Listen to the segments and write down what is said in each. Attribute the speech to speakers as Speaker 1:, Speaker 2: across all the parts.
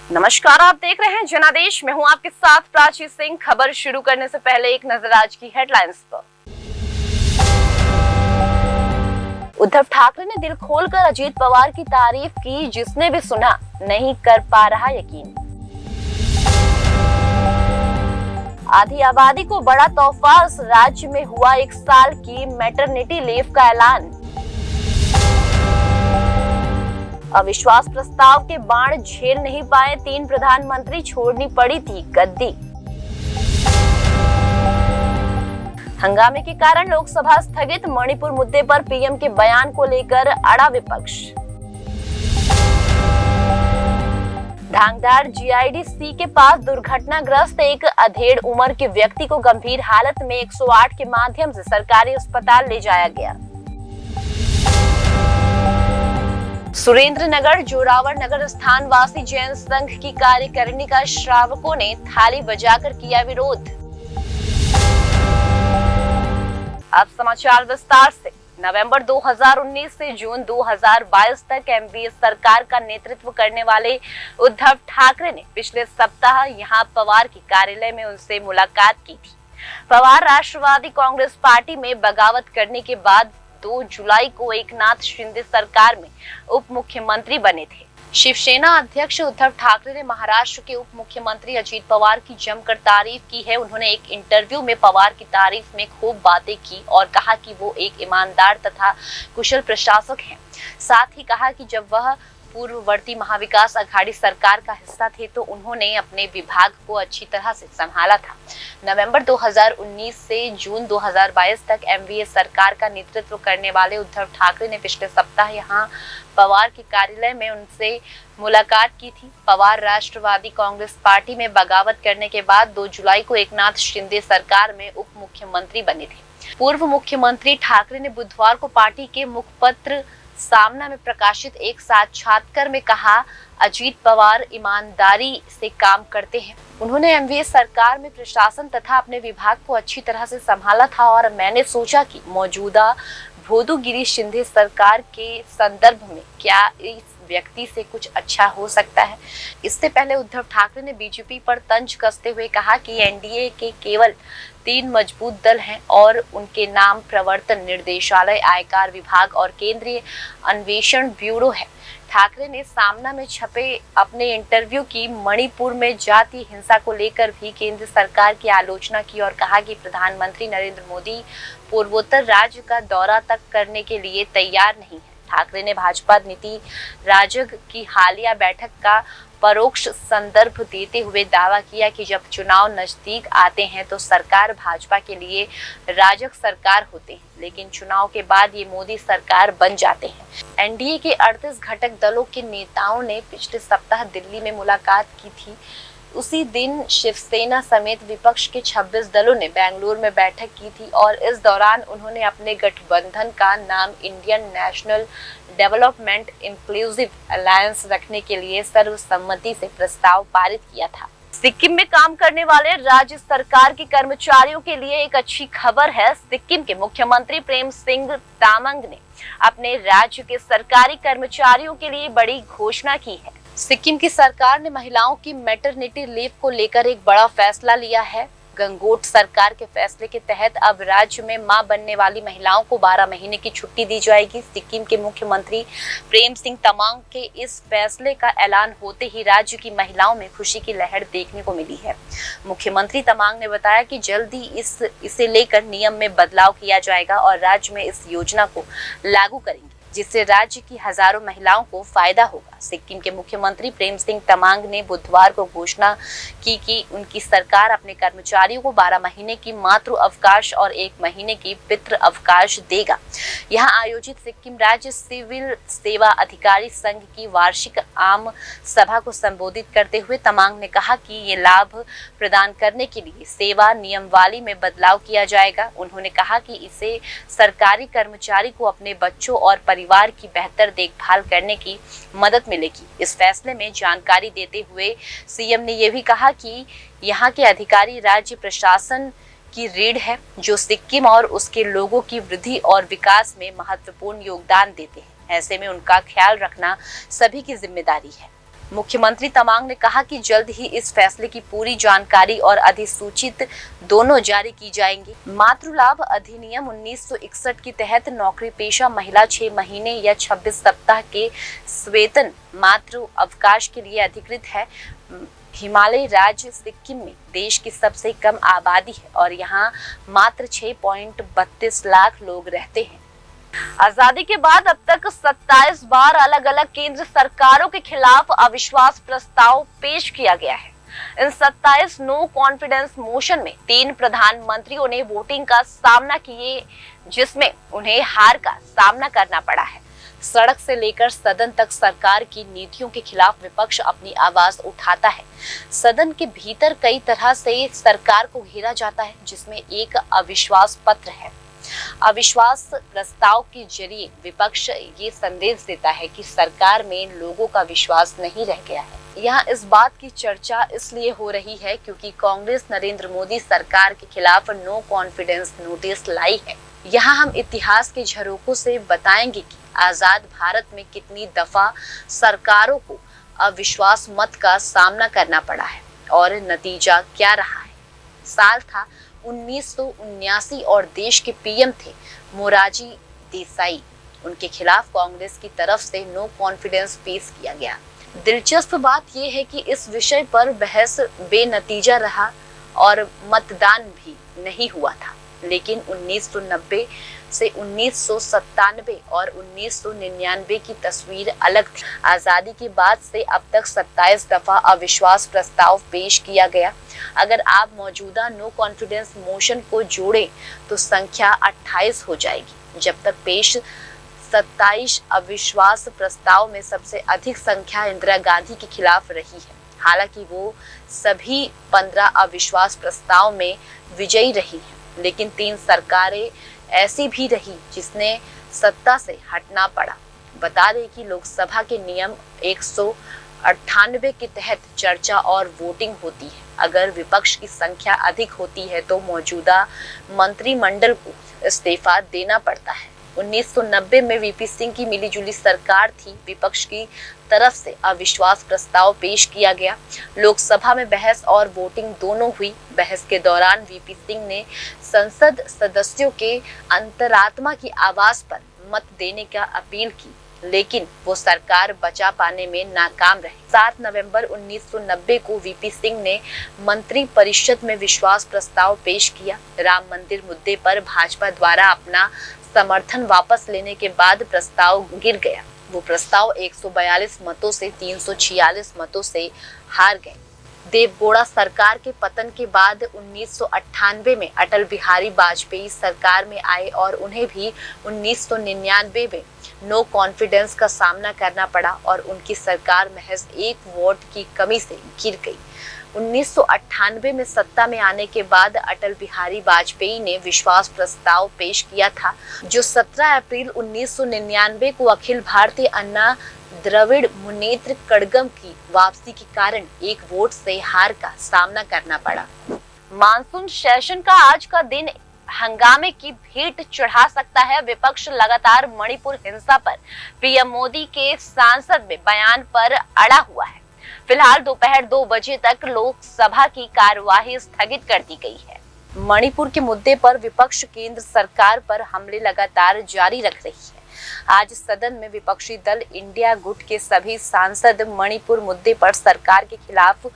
Speaker 1: नमस्कार, आप देख रहे हैं जनादेश। मैं हूं आपके साथ प्राची सिंह। खबर शुरू करने से पहले एक नजर आज की हेडलाइंस पर। उद्धव ठाकरे ने दिल खोलकर अजीत पवार की तारीफ की, जिसने भी सुना नहीं कर पा रहा यकीन। आधी आबादी को बड़ा तोहफा, राज्य में हुआ 1 साल की मैटरनिटी लीव का ऐलान। अविश्वास प्रस्ताव के बाण झेल नहीं पाए 3 प्रधानमंत्री, छोड़नी पड़ी थी गद्दी। हंगामे के कारण लोकसभा स्थगित, मणिपुर मुद्दे पर पीएम के बयान को लेकर अड़ा विपक्ष। धांगधार जीआईडीसी के पास दुर्घटनाग्रस्त एक अधेड़ उम्र के व्यक्ति को गंभीर हालत में 108 के माध्यम से सरकारी अस्पताल ले जाया गया। सुरेंद्रनगर जोरावर नगर स्थान वासी जैन संघ की कार्यकारिणी का श्रावकों ने थाली बजाकर किया विरोध। अब समाचार विस्तार से। नवंबर 2019 से जून 2022 तक एमवीए सरकार का नेतृत्व करने वाले उद्धव ठाकरे ने पिछले सप्ताह यहां पवार के कार्यालय में उनसे मुलाकात की थी। पवार राष्ट्रवादी कांग्रेस पार्टी में बगावत करने के बाद 2 जुलाई को एकनाथ शिंदे सरकार में उप मुख्यमंत्री बने थे। शिवसेना अध्यक्ष उद्धव ठाकरे ने महाराष्ट्र के उप मुख्यमंत्री अजीत पवार की जमकर तारीफ की है। उन्होंने एक इंटरव्यू में पवार की तारीफ में खूब बातें की और कहा कि वो एक ईमानदार तथा कुशल प्रशासक हैं। साथ ही कहा कि जब वह पूर्ववर्ती महाविकास अघाड़ी सरकार का हिस्सा थे तो उन्होंने अपने विभाग को अच्छी तरह से संभाला था। नवंबर 2019 से जून 2022 तक एमवीए सरकार का नेतृत्व करने वाले उद्धव ठाकरे ने पिछले सप्ताह यहां पवार के कार्यालय में उनसे मुलाकात की थी। पवार राष्ट्रवादी कांग्रेस पार्टी में बगावत करने के बाद 2 जुलाई को एकनाथ शिंदे सरकार में उप मुख्यमंत्री बने थे। पूर्व मुख्यमंत्री ठाकरे ने बुधवार को पार्टी के मुखपत्र सामना में प्रकाशित एक साक्षात्कार में कहा, अजीत पवार ईमानदारी से काम करते हैं। उन्होंने एमवीए सरकार में प्रशासन तथा अपने विभाग को अच्छी तरह से संभाला था और मैंने सोचा कि मौजूदा भोदूगिरी शिंदे सरकार के संदर्भ में क्या इस व्यक्ति से कुछ अच्छा हो सकता है। इससे पहले उद्धव ठाकरे ने बीजेपी पर तंज कसते हुए कहा कि एनडीए के केवल 3 मजबूत दल हैं और उनके नाम प्रवर्तन निदेशालय, आयकर विभाग और केंद्रीय अन्वेषण ब्यूरो है। ठाकरे ने सामना में छपे अपने इंटरव्यू की मणिपुर में जाति हिंसा को लेकर भी केंद्र सरकार की आलोचना की और कहा कि प्रधानमंत्री नरेंद्र मोदी पूर्वोत्तर राज्य का दौरा तक करने के लिए तैयार नहीं है। ठाकरे ने भाजपा नीति राजग की हालिया बैठक का परोक्ष संदर्भ देते हुए दावा किया कि जब चुनाव नजदीक आते हैं तो सरकार भाजपा के लिए राजग सरकार होते हैं, लेकिन चुनाव के बाद ये मोदी सरकार बन जाते हैं। एनडीए के 38 घटक दलों के नेताओं ने पिछले सप्ताह दिल्ली में मुलाकात की थी। उसी दिन शिवसेना समेत विपक्ष के 26 दलों ने बेंगलुरु में बैठक की थी और इस दौरान उन्होंने अपने गठबंधन का नाम Indian national development inclusive alliance रखने के लिए सर्वसम्मति से प्रस्ताव पारित किया था। सिक्किम में काम करने वाले राज्य सरकार के कर्मचारियों के लिए एक अच्छी खबर है। सिक्किम के मुख्यमंत्री प्रेम सिंह तामांग ने अपने राज्य के सरकारी कर्मचारियों के लिए बड़ी घोषणा की है। सिक्किम की सरकार ने महिलाओं की मैटरनिटी लीव को लेकर एक बड़ा फैसला लिया है। गंगोट सरकार के फैसले के तहत अब राज्य में मां बनने वाली महिलाओं को 12 महीने की छुट्टी दी जाएगी। सिक्किम के मुख्यमंत्री प्रेम सिंह तमांग के इस फैसले का ऐलान होते ही राज्य की महिलाओं में खुशी की लहर देखने को मिली है। मुख्यमंत्री तमांग ने बताया कि जल्द ही इसे लेकर नियम में बदलाव किया जाएगा और राज्य में इस योजना को लागू करेंगे, जिससे राज्य की हजारों महिलाओं को फायदा होगा। सिक्किम के मुख्यमंत्री प्रेम सिंह तमांग ने बुधवार को घोषणा की कि उनकी सरकार अपने कर्मचारियों को 12 महीने की मातृ अवकाश और 1 महीने की पितृ अवकाश देगा। यहां आयोजित सिक्किम राज्य सिविल सेवा अधिकारी संघ की वार्षिक आम सभा को संबोधित करते हुए तमांग ने कहा कि ये लाभ प्रदान करने के लिए सेवा नियमावली में बदलाव किया जाएगा। उन्होंने कहा कि इससे सरकारी कर्मचारी को अपने बच्चों और परिवार की बेहतर देखभाल करने की मदद मिलेगी। इस फैसले में जानकारी देते हुए सीएम ने यह भी कहा कि यहाँ के अधिकारी राज्य प्रशासन की रीढ़ है, जो सिक्किम और उसके लोगों की वृद्धि और विकास में महत्वपूर्ण योगदान देते हैं। ऐसे में उनका ख्याल रखना सभी की जिम्मेदारी है। मुख्यमंत्री तमांग ने कहा कि जल्द ही इस फैसले की पूरी जानकारी और अधिसूचित दोनों जारी की जाएंगी। मातृ लाभ अधिनियम 1961 के तहत नौकरी पेशा महिला 6 महीने या 26 सप्ताह के वेतन मातृ अवकाश के लिए अधिकृत है। हिमालय राज्य सिक्किम में देश की सबसे कम आबादी है और यहाँ मात्र 6.32 लाख लोग रहते हैं। आजादी के बाद अब तक 27 बार अलग अलग केंद्र सरकारों के खिलाफ अविश्वास प्रस्ताव पेश किया गया है। इन 27 नो कॉन्फिडेंस मोशन में 3 प्रधानमंत्रियों ने वोटिंग का सामना किए, जिसमें उन्हें हार का सामना करना पड़ा है। सड़क से लेकर सदन तक सरकार की नीतियों के खिलाफ विपक्ष अपनी आवाज उठाता है। सदन के भीतर कई तरह से सरकार को घेरा जाता है, जिसमें एक अविश्वास पत्र है। अविश्वास प्रस्ताव के जरिए विपक्ष ये संदेश देता है कि सरकार में लोगों का विश्वास नहीं रह गया है। यहाँ इस बात की चर्चा इसलिए हो रही है क्योंकि कांग्रेस नरेंद्र मोदी सरकार के खिलाफ नो कॉन्फिडेंस नोटिस लाई है। यहाँ हम इतिहास के झरोकों से बताएंगे कि आजाद भारत में कितनी दफा सरकारों को अविश्वास मत का सामना करना पड़ा है और नतीजा क्या रहा है। साल था 1979 और देश के पीएम थे मोरारजी देसाई। उनके खिलाफ कांग्रेस की तरफ से नो कॉन्फिडेंस पेश किया गया। दिलचस्प बात यह है कि इस विषय पर बहस बेनतीजा रहा और मतदान भी नहीं हुआ था। लेकिन 1990 से 1997 और 1999 की तस्वीर अलग थी। आजादी के बाद से अब तक 27 दफा अविश्वास प्रस्ताव पेश किया गया। अगर आप मौजूदा नो कॉन्फिडेंस मोशन को जोड़ें तो संख्या 28 हो जाएगी। जब तक पेश 27 अविश्वास प्रस्ताव में सबसे अधिक संख्या इंदिरा गांधी के खिलाफ रही है। हालांकि वो सभी 15 अविश्वास प्रस्ताव में विजयी रही हैं, लेकिन 3 सरकारें ऐसी भी रही जिसने सत्ता से हटना पड़ा। बता दें कि लोकसभा के नियम 198 के तहत चर्चा और वोटिंग होती है। अगर विपक्ष की संख्या अधिक होती है तो मौजूदा मंत्रिमंडल को इस्तीफा देना पड़ता है। 1990 में वीपी सिंह की मिलीजुली सरकार थी। विपक्ष की तरफ से अविश्वास प्रस्ताव पेश किया गया। लोकसभा में बहस और वोटिंग दोनों हुई। बहस के दौरान वीपी सिंह ने संसद सदस्यों के अंतरात्मा की आवाज पर मत देने का अपील की, लेकिन वो सरकार बचा पाने में नाकाम रहे। 7 नवंबर 1990 को वीपी सिंह ने मंत्री परिषद में विश्वास प्रस्ताव पेश किया। राम मंदिर मुद्दे पर भाजपा द्वारा अपना समर्थन वापस लेने के बाद प्रस्ताव गिर गया। वो प्रस्ताव 142 मतों से 346 मतों से हार गए। देवगौड़ा सरकार के पतन के बाद 1998 में अटल बिहारी वाजपेयी सरकार में आए और उन्हें भी 1999 में नो कॉन्फिडेंस का सामना करना पड़ा और उनकी सरकार महज 1 वोट की कमी से गिर गई। 1998 में सत्ता में आने के बाद अटल बिहारी वाजपेयी ने विश्वास प्रस्ताव पेश किया था, जो 17 अप्रैल 1999 को अखिल भारतीय अन्ना द्रविड़ मुनेत्र कड़गम की वापसी के कारण 1 वोट से हार का सामना करना पड़ा। मानसून सेशन का आज का दिन हंगामे की भेंट चढ़ा सकता है। विपक्ष लगातार मणिपुर हिंसा पर पीएम मोदी के संसद में बयान पर अड़ा हुआ है। फिलहाल दोपहर 2 बजे तक लोकसभा की कार्यवाही स्थगित कर दी गई है। मणिपुर के मुद्दे पर विपक्ष केंद्र सरकार पर हमले लगातार जारी रख रही है। आज सदन में विपक्षी दल इंडिया गुट के सभी सांसद मणिपुर मुद्दे पर सरकार के खिलाफ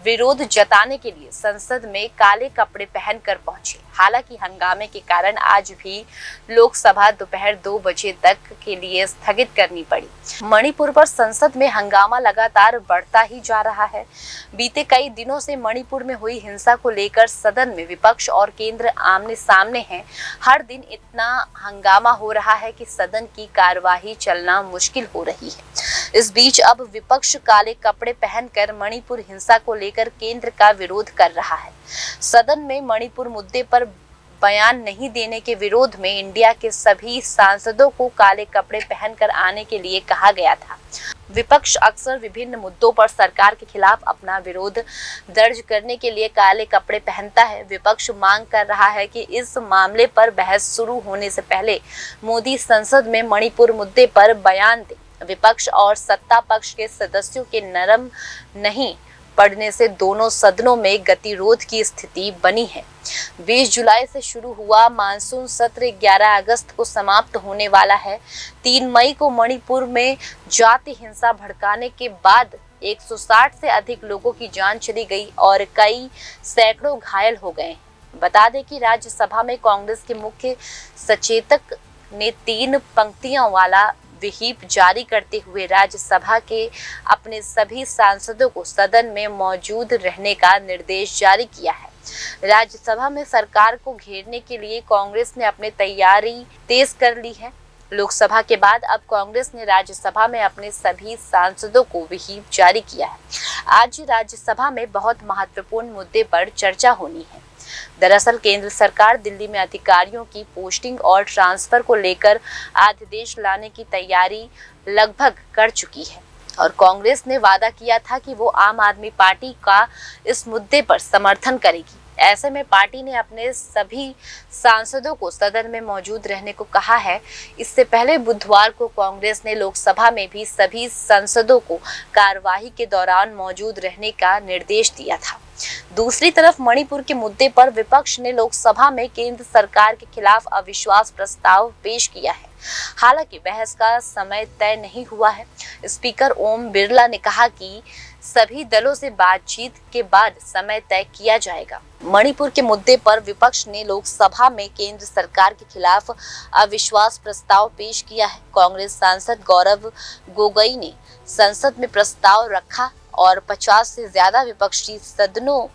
Speaker 1: विरोध जताने के लिए संसद में काले कपड़े पहनकर पहुंचे। हालांकि हंगामे के कारण आज भी लोकसभा दोपहर 2 बजे तक के लिए स्थगित करनी पड़ी। मणिपुर पर संसद में हंगामा लगातार बढ़ता ही जा रहा है। बीते कई दिनों से मणिपुर में हुई हिंसा को लेकर सदन में विपक्ष और केंद्र आमने सामने हैं। हर दिन इतना हंगामा हो रहा है कि सदन की कार्यवाही चलना मुश्किल हो रही है। इस बीच अब विपक्ष काले कपड़े पहनकर मणिपुर हिंसा को लेकर केंद्र का विरोध कर रहा है। सदन में मणिपुर मुद्दे पर बयान नहीं देने के विरोध में इंडिया के सभी सांसदों को काले कपड़े पहनकर आने के लिए कहा गया था। विपक्ष अक्सर विभिन्न मुद्दों पर सरकार के खिलाफ अपना विरोध दर्ज करने के लिए काले कपड़े पहनता है। विपक्ष मांग कर रहा है कि इस मामले पर बहस शुरू होने से पहले मोदी संसद में मणिपुर मुद्दे पर बयान दे। विपक्ष और सत्ता पक्ष के सदस्यों के नरम नहीं पड़ने से दोनों सदनों में गतिरोध की स्थिति बनी है। 20 जुलाई से शुरू हुआ मानसून सत्र 11 अगस्त को समाप्त होने वाला है। 3 मई को मणिपुर में जाति हिंसा भड़काने के बाद 160 से अधिक लोगों की जान चली गई और कई सैकड़ों घायल हो गए। बता दें कि राज्यसभा में कांग्रेस के मुख्य सचेतक ने 3 पंक्तियों वाला व्हिप जारी करते हुए राज्यसभा के अपने सभी सांसदों को सदन में मौजूद रहने का निर्देश जारी किया है। राज्यसभा में सरकार को घेरने के लिए कांग्रेस ने अपनी तैयारी तेज कर ली है। लोकसभा के बाद अब कांग्रेस ने राज्यसभा में अपने सभी सांसदों को व्हिप जारी किया है। आज राज्यसभा में बहुत महत्वपूर्ण मुद्दे पर चर्चा होनी है। दरअसल केंद्र सरकार दिल्ली में अधिकारियों की पोस्टिंग और ट्रांसफर को लेकर अध्यादेश लाने की तैयारी लगभग कर चुकी है और कांग्रेस ने वादा किया था कि वो आम आदमी पार्टी का इस मुद्दे पर समर्थन करेगी। ऐसे में पार्टी ने अपने सभी सांसदों को सदन में मौजूद रहने को कहा है। इससे पहले बुधवार को कांग्रेस ने लोकसभा में भी सभी सांसदों को कार्यवाही के दौरान मौजूद रहने का निर्देश दिया था। दूसरी तरफ मणिपुर के मुद्दे पर विपक्ष ने लोकसभा में केंद्र सरकार के खिलाफ अविश्वास प्रस्ताव पेश किया है। हालांकि बहस का समय तय नहीं हुआ है। स्पीकर ओम बिरला ने कहा कि सभी दलों से बातचीत के बाद समय तय किया जाएगा। मणिपुर के मुद्दे पर विपक्ष ने लोकसभा में केंद्र सरकार के खिलाफ अविश्वास प्रस्ताव पेश किया है। कांग्रेस सांसद गौरव गोगोई ने संसद में प्रस्ताव रखा और 50 से ज्यादा विपक्षी सदनों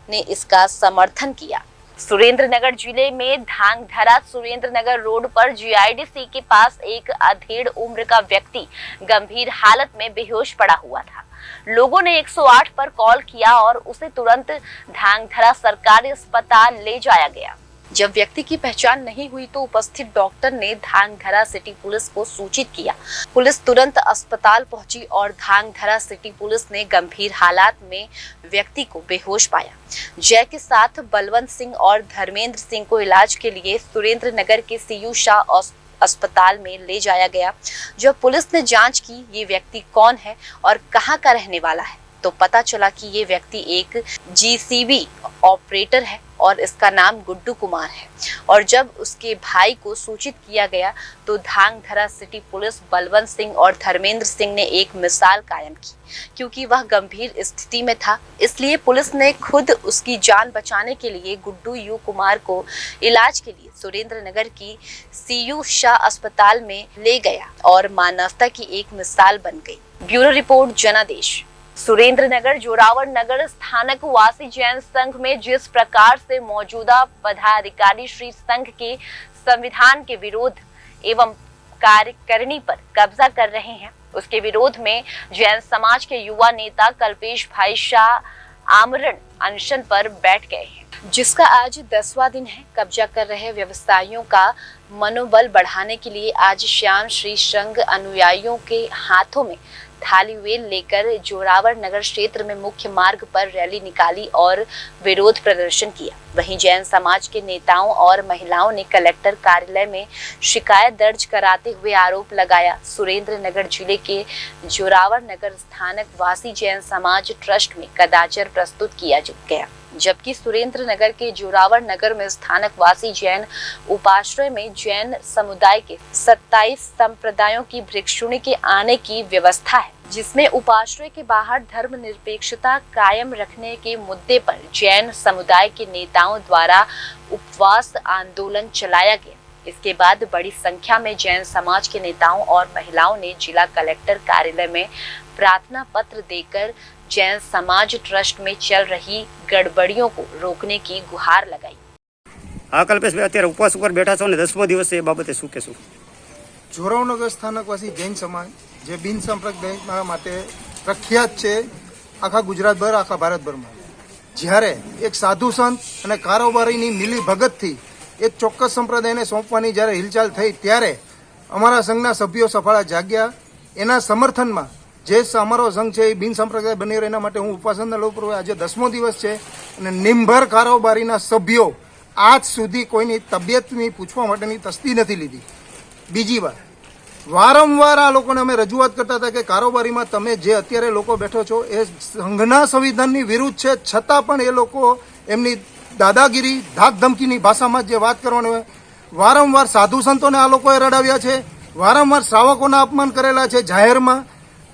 Speaker 1: ने इसका समर्थन किया। सुरेंद्रनगर जिले में धांगधरा सुरेंद्रनगर रोड पर जीआईडीसी के पास एक अधेड़ उम्र का व्यक्ति गंभीर हालत में बेहोश पड़ा हुआ था। लोगों ने 108 पर कॉल किया और उसे तुरंत धांगधरा सरकारी अस्पताल ले जाया गया। जब व्यक्ति की पहचान नहीं हुई तो उपस्थित डॉक्टर ने धांगधरा सिटी पुलिस को सूचित किया। पुलिस तुरंत अस्पताल पहुंची और धांगधरा सिटी पुलिस ने गंभीर हालात में व्यक्ति को बेहोश पाया। जय के साथ बलवंत सिंह और धर्मेंद्र सिंह को इलाज के लिए सुरेंद्रनगर के सीयू शाह अस्पताल में ले जाया गया। जब पुलिस ने जांच की ये व्यक्ति कौन है और कहां का रहने वाला है तो पता चला कि ये व्यक्ति एक जीसीबी ऑपरेटर है और इसका नाम गुड्डू कुमार है। और जब उसके भाई को सूचित किया गया तो धांगधरा सिटी पुलिस बलवंत सिंह और धर्मेंद्र सिंह ने एक मिसाल कायम की। क्योंकि वह गंभीर स्थिति में था इसलिए पुलिस ने खुद उसकी जान बचाने के लिए गुड्डू यू कुमार को इलाज के लिए सुरेंद्रनगर की सीयू शाह अस्पताल में ले गया और मानवता की एक मिसाल बन गई। ब्यूरो रिपोर्ट जनादेश। सुरेंद्रनगर जोरावर नगर स्थानक वासी जैन संघ में जिस प्रकार से मौजूदा पदाधिकारी श्री संघ के संविधान के विरोध एवं कार्यकारिणी पर कब्जा कर रहे हैं, उसके विरोध में जैन समाज के युवा नेता कल्पेश भाई शाह आमरण अनशन पर बैठ गए हैं, जिसका आज 10वां दिन है। कब्जा कर रहे व्यवसायियों का मनोबल बढ़ाने के लिए आज शाम श्री संघ अनुयायियों के हाथों में थाली वेल लेकर जोरावर नगर क्षेत्र में मुख्य मार्ग पर रैली निकाली और विरोध प्रदर्शन किया। वहीं जैन समाज के नेताओं और महिलाओं ने कलेक्टर कार्यालय में शिकायत दर्ज कराते हुए आरोप लगाया सुरेंद्रनगर जिले के जोरावर नगर स्थानक वासी जैन समाज ट्रस्ट में कदाचार प्रस्तुत किया गया, जबकि सुरेंद्रनगर के जोरावर नगर में स्थानक वासी जैन उपाश्रय में जैन समुदाय के 27 संप्रदायों की भिक्षुणी के आने की व्यवस्था है, जिसमें उपाश्रय के बाहर धर्मनिरपेक्षता कायम रखने के मुद्दे पर जैन समुदाय के नेताओं द्वारा उपवास आंदोलन चलाया गया। इसके बाद बड़ी संख्या में जैन समाज के नेताओं और महिलाओं ने जिला कलेक्टर कार्यालय में प्रार्थना पत्र देकर जैन समाज ट्रस्ट में चल रही गड़बड़ियों को रोकने की गुहार लगाई।
Speaker 2: हाँ कल्पेश भाई, अत्यारे उपवास पर बैठा छो ने 10मो दिवस ए बाबते शुं कहेशो?
Speaker 3: जोरावनगर स्थानकवासी जैन समाज जे बिन संप्रदाय माटे प्रख्यात छे आखा गुजरातभर आखा भारतभरमा, ज्यारे एक साधु संत अने कारोबारीनी मिली भगतथी एक ચોક્કસ સંપ્રદાયને સોંપવાની જ્યારે હિલચાલ થઈ ત્યારે અમારા સંઘના સભ્યો સફળા જાગ્યા। એના સમર્થનમાં જે અમારો સંઘ છે એ બિન સંપ્રદાય બની રહે એના માટે હું ઉપવાસ લઉં છું। આજે 10મો દિવસ છે અને નિમભર કારોબારીના સભ્યો આજ સુધી કોઈની તબિયતની પૂછવા માટેની તસ્દી નથી લીધી। બીજી વાત, વારંવાર આ લોકોને અમે રજૂઆત કરતા હતા કે કારોબારીમાં તમે જે અત્યારે લોકો બેઠો છો એ સંઘના સંવિધાનની વિરુદ્ધ છે, છતાં પણ એ લોકો એમની દાદાગીરી ધાક ધમકીની ભાષામાં જે વાત કરવાનું હોય, વારંવાર સાધુ સંતોને આ લોકોએ રડાવ્યા છે, વારંવાર શ્રાવકોના અપમાન કરેલા છે જાહેરમાં.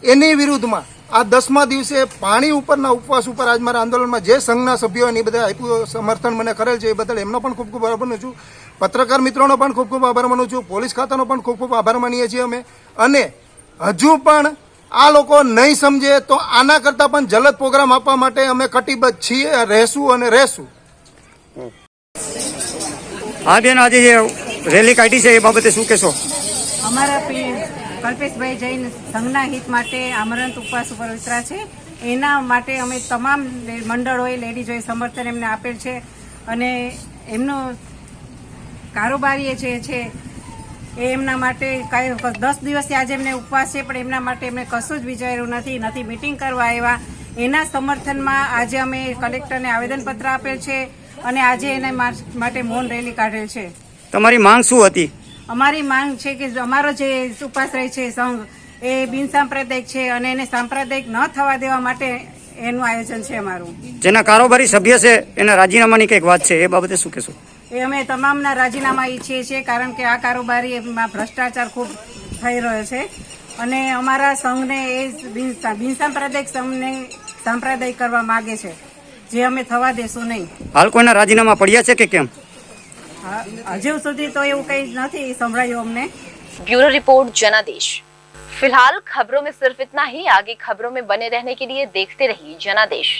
Speaker 3: એની વિરુદ્ધમાં આ 10મા દિવસે પાણી ઉપરના ઉપવાસ ઉપર આજ મારા આંદોલનમાં જે સંઘના સભ્યો એની બધા આપ્યું સમર્થન મને કરેલ છે એ બદલ એમનો પણ ખૂબ ખૂબ આભાર માનું છું. પત્રકાર મિત્રોનો પણ ખૂબ ખૂબ આભાર માનું છું. પોલીસ ખાતાનો પણ ખૂબ ખૂબ આભાર માનીએ છીએ અમે. અને હજુ પણ આ લોકો નહીં સમજે તો આના કરતાં પણ જલદ પ્રોગ્રામ આપવા માટે અમે કટિબદ્ધ છીએ, રહેશું અને રહેશું.
Speaker 2: હા બેન, આજે જે રેલી કાઢી છે એ બાબતે શું કહેશો?
Speaker 4: અમારા કલ્પેશભાઈ જૈન સંઘના હિત માટે આમરણત ઉપવાસ ઉપર ઉતરા છે. એના માટે અમે તમામ મંડળોએ લેડીઝોએ સમર્થન એમને આપેલ છે. અને એમનો કારોબારી જે છે એ એમના માટે 10 દિવસથી આજે એમને ઉપવાસ છે, પણ એમના માટે એમને કશું જ વિચાર્યું નથી મિટિંગ કરવા આવ્યા. એના સમર્થનમાં આજે અમે કલેક્ટરને આવેદનપત્ર આપેલ છે અને આજે એના માટે મૌન રેલી કાઢેલ છે.
Speaker 2: તમારી માંગ શું હતી?
Speaker 4: અમારી માંગ છે કે અમારો જે ઉપાશ્રય છે સંઘ એ બિનસાંપ્રદાયિક છે અને એને સાંપ્રદાયિક ન થવા દેવા માટે એનું આયોજન છે અમારું.
Speaker 2: જેના કારોબારી સભ્ય છે એના રાજીનામાની કંઈક વાત છે, એ બાબતે શું કહેશો?
Speaker 4: એ અમે તમામના રાજીનામા ઈચ્છીએ છીએ, કારણ કે આ કારોબારીમાં ભ્રષ્ટાચાર ખૂબ થઈ રહ્યો છે અને અમારા સંઘને એ બિનસાંપ્રદાયિક સંઘને સાંપ્રદાયિક કરવા માગે છે, જે અમે થવા દેશું નહીં.
Speaker 2: હાલ કોઈના રાજીનામા પડ્યા છે કે કેમ?
Speaker 4: હજુ સુધી तो એવું કઈ નથી સંભળાયું અમને.
Speaker 1: ब्यूरो रिपोर्ट जनादेश। फिलहाल खबरों में सिर्फ इतना ही। आगे खबरों में बने रहने के लिए देखते रहिए जनादेश।